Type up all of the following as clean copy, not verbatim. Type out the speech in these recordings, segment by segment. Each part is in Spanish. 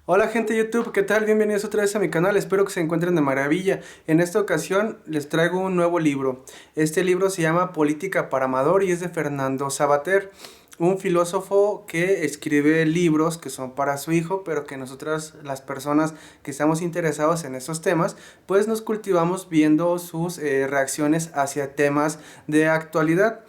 Hola gente de YouTube, ¿qué tal? Bienvenidos otra vez a mi canal, espero que se encuentren de maravilla. En esta ocasión les traigo un nuevo libro. Este libro se llama Política para Amador y es de Fernando Savater, un filósofo que escribe libros que son para su hijo, pero que nosotras, las personas que estamos interesados en estos temas, pues nos cultivamos viendo sus reacciones hacia temas de actualidad.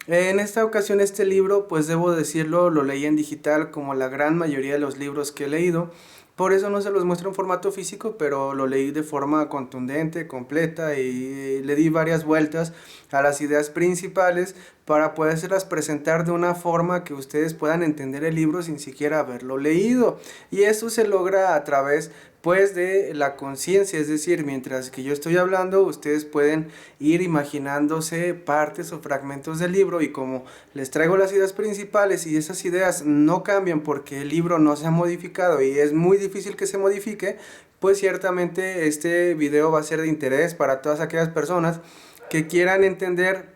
En esta ocasión este libro, pues debo decirlo, lo leí en digital como la gran mayoría de los libros que he leído. Por eso no se los muestro en formato físico, pero lo leí de forma contundente, completa y le di varias vueltas a las ideas principales para podérselas presentar de una forma que ustedes puedan entender el libro sin siquiera haberlo leído. Y eso se logra a través pues de la conciencia, es decir, mientras que yo estoy hablando, ustedes pueden ir imaginándose partes o fragmentos del libro y como les traigo las ideas principales y esas ideas no cambian porque el libro no se ha modificado y es muy difícil que se modifique, pues ciertamente este video va a ser de interés para todas aquellas personas que quieran entender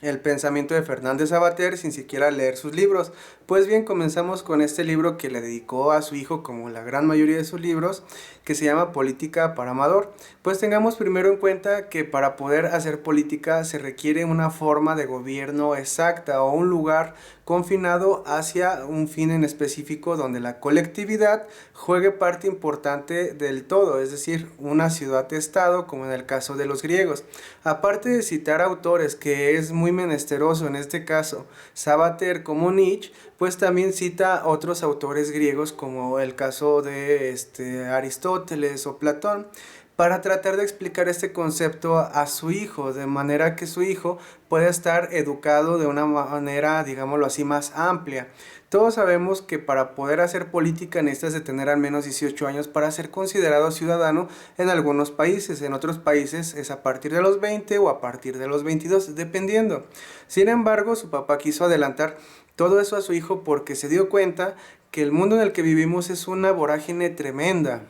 el pensamiento de Fernández Sabater sin siquiera leer sus libros. Pues bien, comenzamos con este libro que le dedicó a su hijo, como la gran mayoría de sus libros, que se llama Política para Amador. Pues tengamos primero en cuenta que para poder hacer política se requiere una forma de gobierno exacta o un lugar confinado hacia un fin en específico donde la colectividad juegue parte importante del todo, es decir, una ciudad-estado como en el caso de los griegos. Aparte de citar autores que es muy menesteroso en este caso, Sabater como Nietzsche, pues también cita otros autores griegos como el caso de Aristóteles o Platón, para tratar de explicar este concepto a su hijo, de manera que su hijo pueda estar educado de una manera, digámoslo así, más amplia. Todos sabemos que para poder hacer política necesitas de tener al menos 18 años para ser considerado ciudadano en algunos países. En otros países es a partir de los 20 o a partir de los 22, dependiendo. Sin embargo, su papá quiso adelantar todo eso a su hijo porque se dio cuenta que el mundo en el que vivimos es una vorágine tremenda.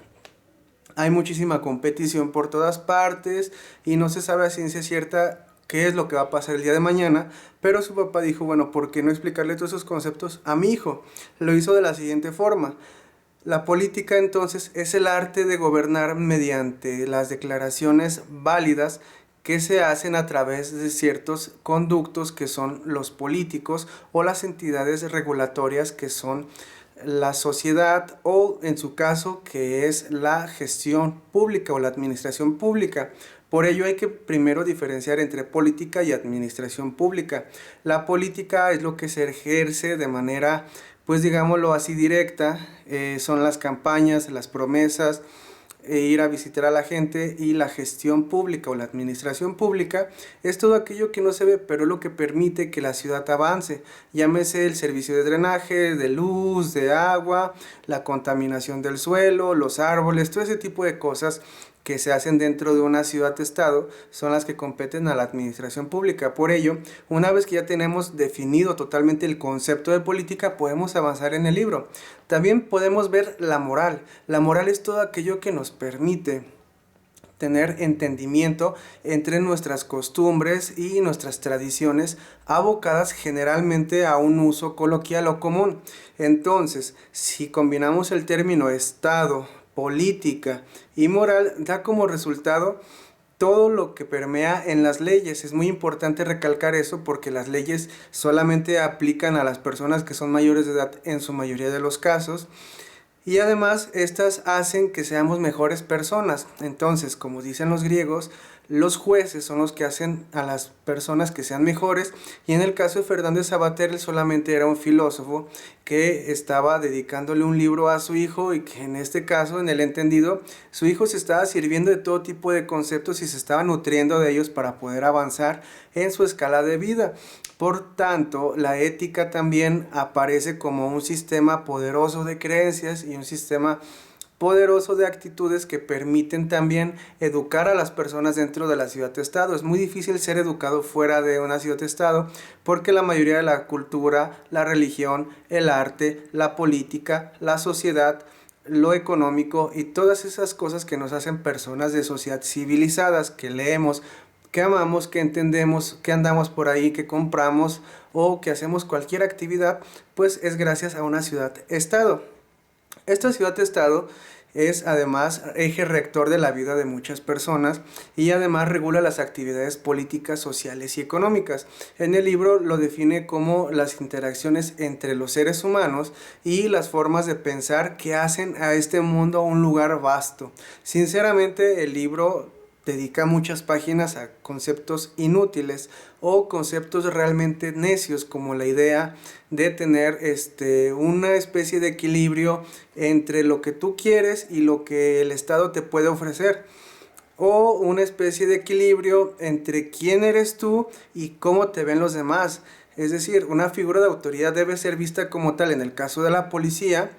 Hay muchísima competición por todas partes y no se sabe a ciencia cierta qué es lo que va a pasar el día de mañana, pero su papá dijo, bueno, ¿por qué no explicarle todos esos conceptos a mi hijo? Lo hizo de la siguiente forma. La política entonces es el arte de gobernar mediante las declaraciones válidas que se hacen a través de ciertos conductos que son los políticos o las entidades regulatorias que son la sociedad o en su caso que es la gestión pública o la administración pública. Por ello hay que primero diferenciar entre política y administración pública. La política es lo que se ejerce de manera, pues digámoslo así, directa, son las campañas, las promesas, ir a visitar a la gente, y la gestión pública o la administración pública es todo aquello que no se ve, pero es lo que permite que la ciudad avance, llámese el servicio de drenaje, de luz, de agua, la contaminación del suelo, los árboles, todo ese tipo de cosas que se hacen dentro de una ciudad-estado son las que competen a la administración pública. Por ello, una vez que ya tenemos definido totalmente el concepto de política, podemos avanzar en el libro. También podemos ver la moral. La moral es todo aquello que nos permite tener entendimiento entre nuestras costumbres y nuestras tradiciones abocadas generalmente a un uso coloquial o común. Entonces, si combinamos el término Estado, política y moral, da como resultado todo lo que permea en las leyes. Es muy importante recalcar eso porque las leyes solamente aplican a las personas que son mayores de edad en su mayoría de los casos. Y además estas hacen que seamos mejores personas. Entonces, como dicen los griegos, los jueces son los que hacen a las personas que sean mejores. Y en el caso de Fernández Sabater, él solamente era un filósofo que estaba dedicándole un libro a su hijo y que en este caso, en el entendido, su hijo se estaba sirviendo de todo tipo de conceptos y se estaba nutriendo de ellos para poder avanzar en su escala de vida. Por tanto, la ética también aparece como un sistema poderoso de creencias y un sistema poderoso de actitudes que permiten también educar a las personas dentro de la ciudad-estado. Es muy difícil ser educado fuera de una ciudad-estado porque la mayoría de la cultura, la religión, el arte, la política, la sociedad, lo económico y todas esas cosas que nos hacen personas de sociedad civilizadas, que leemos, que amamos, que entendemos, que andamos por ahí, que compramos o que hacemos cualquier actividad, pues es gracias a una ciudad-estado. Esta ciudad-estado es además eje rector de la vida de muchas personas y además regula las actividades políticas, sociales y económicas. En el libro lo define como las interacciones entre los seres humanos y las formas de pensar que hacen a este mundo un lugar vasto. Sinceramente, el libro dedica muchas páginas a conceptos inútiles o conceptos realmente necios, como la idea de tener una especie de equilibrio entre lo que tú quieres y lo que el Estado te puede ofrecer, o una especie de equilibrio entre quién eres tú y cómo te ven los demás. Es decir, una figura de autoridad debe ser vista como tal en el caso de la policía,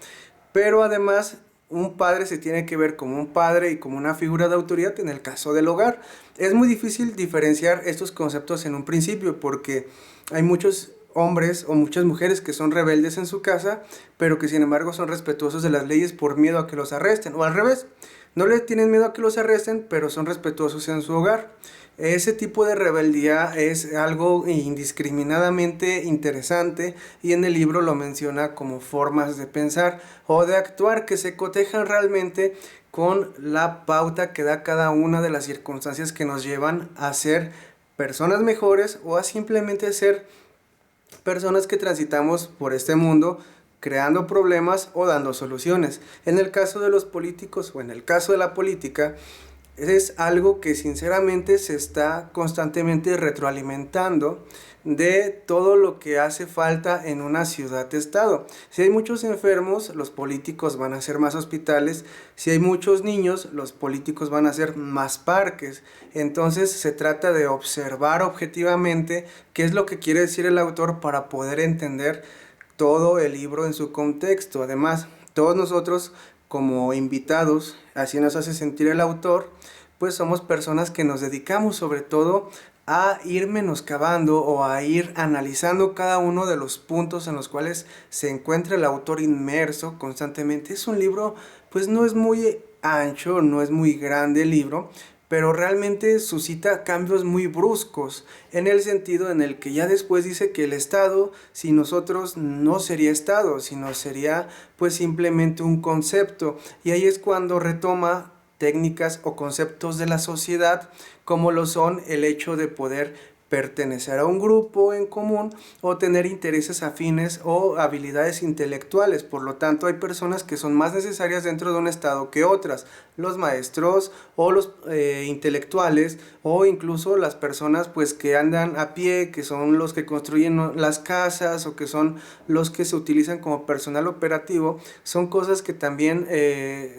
pero además un padre se tiene que ver como un padre y como una figura de autoridad en el caso del hogar. Es muy difícil diferenciar estos conceptos en un principio porque hay muchos hombres o muchas mujeres que son rebeldes en su casa, pero que sin embargo son respetuosos de las leyes por miedo a que los arresten, o al revés, no le tienen miedo a que los arresten, pero son respetuosos en su hogar. Ese tipo de rebeldía es algo indiscriminadamente interesante y en el libro lo menciona como formas de pensar o de actuar que se cotejan realmente con la pauta que da cada una de las circunstancias que nos llevan a ser personas mejores o a simplemente ser personas que transitamos por este mundo creando problemas o dando soluciones. En el caso de los políticos o en el caso de la política, es algo que sinceramente se está constantemente retroalimentando de todo lo que hace falta en una ciudad-estado. Si hay muchos enfermos, los políticos van a hacer más hospitales. Si hay muchos niños, los políticos van a hacer más parques. Entonces se trata de observar objetivamente qué es lo que quiere decir el autor para poder entender todo el libro en su contexto. Además, todos nosotros como invitados, así nos hace sentir el autor, pues somos personas que nos dedicamos sobre todo a ir menoscabando o a ir analizando cada uno de los puntos en los cuales se encuentra el autor inmerso constantemente. Es un libro, pues no es muy ancho, no es muy grande el libro, pero realmente suscita cambios muy bruscos, en el sentido en el que ya después dice que el Estado, sin nosotros, no sería Estado, sino sería pues simplemente un concepto, y ahí es cuando retoma técnicas o conceptos de la sociedad, como lo son el hecho de poder pertenecer a un grupo en común o tener intereses afines o habilidades intelectuales. Por lo tanto, hay personas que son más necesarias dentro de un estado que otras, los maestros o los intelectuales, o incluso las personas pues que andan a pie, que son los que construyen las casas o que son los que se utilizan como personal operativo. Son cosas que también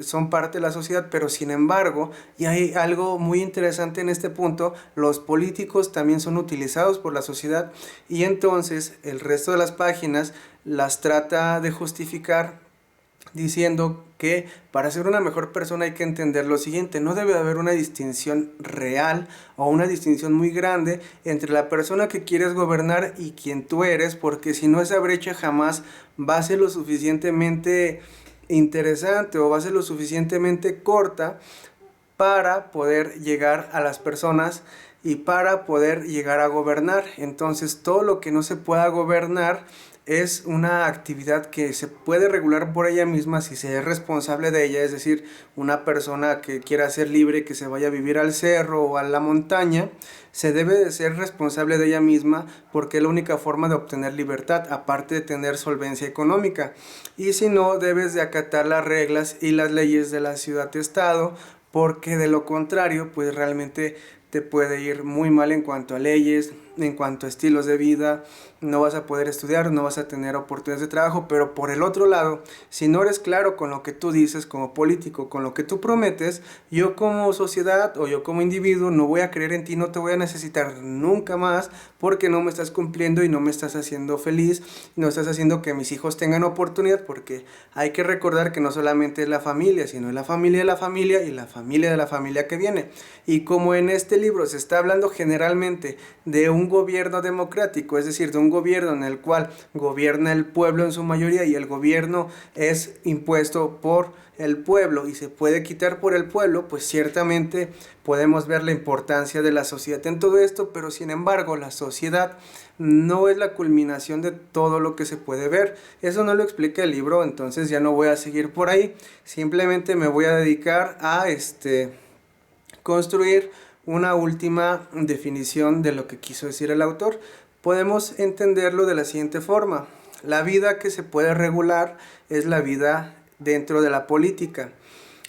son parte de la sociedad, pero sin embargo, y hay algo muy interesante en este punto, los políticos también son utilizados por la sociedad, y entonces el resto de las páginas las trata de justificar diciendo que para ser una mejor persona hay que entender lo siguiente: no debe haber una distinción real o una distinción muy grande entre la persona que quieres gobernar y quien tú eres, porque si no, esa brecha jamás va a ser lo suficientemente interesante o va a ser lo suficientemente corta para poder llegar a las personas y para poder llegar a gobernar. Entonces, todo lo que no se pueda gobernar es una actividad que se puede regular por ella misma si se es responsable de ella. Es decir, una persona que quiera ser libre, que se vaya a vivir al cerro o a la montaña, se debe de ser responsable de ella misma, porque es la única forma de obtener libertad, aparte de tener solvencia económica. Y si no, debes de acatar las reglas y las leyes de la ciudad-estado, porque de lo contrario, pues realmente te puede ir muy mal en cuanto a leyes, en cuanto a estilos de vida. No vas a poder estudiar, no vas a tener oportunidades de trabajo. Pero por el otro lado, si no eres claro con lo que tú dices como político, con lo que tú prometes, yo como sociedad o yo como individuo no voy a creer en ti, no te voy a necesitar nunca más, porque no me estás cumpliendo y no me estás haciendo feliz, no estás haciendo que mis hijos tengan oportunidad. Porque hay que recordar que no solamente es la familia, sino es la familia de la familia y la familia de la familia que viene. Y como en este libro se está hablando generalmente de un un gobierno democrático, es decir, de un gobierno en el cual gobierna el pueblo en su mayoría y el gobierno es impuesto por el pueblo y se puede quitar por el pueblo, pues ciertamente podemos ver la importancia de la sociedad en todo esto, pero sin embargo la sociedad no es la culminación de todo lo que se puede ver. Eso no lo explica el libro, entonces ya no voy a seguir por ahí, simplemente me voy a dedicar a construir una última definición de lo que quiso decir el autor. Podemos entenderlo de la siguiente forma: la vida que se puede regular es la vida dentro de la política.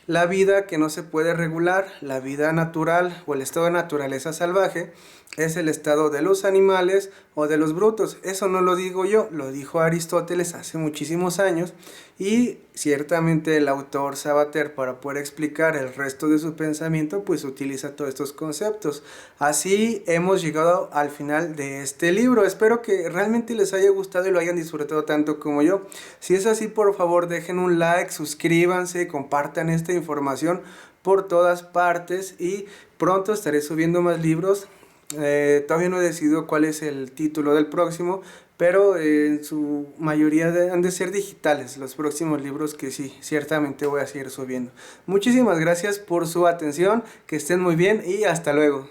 La vida que no se puede regular, la vida natural o el estado de naturaleza salvaje, es el estado de los animales o de los brutos. Eso no lo digo yo, lo dijo Aristóteles hace muchísimos años, y ciertamente el autor Sabater, para poder explicar el resto de su pensamiento, pues utiliza todos estos conceptos. Así hemos llegado al final de este libro. Espero que realmente les haya gustado y lo hayan disfrutado tanto como yo. Si es así, por favor dejen un like, suscríbanse, compartan esta información por todas partes y pronto estaré subiendo más libros. Todavía no he decidido cuál es el título del próximo, pero en su mayoría han de ser digitales los próximos libros que sí, ciertamente voy a seguir subiendo. Muchísimas gracias por su atención, que estén muy bien y hasta luego.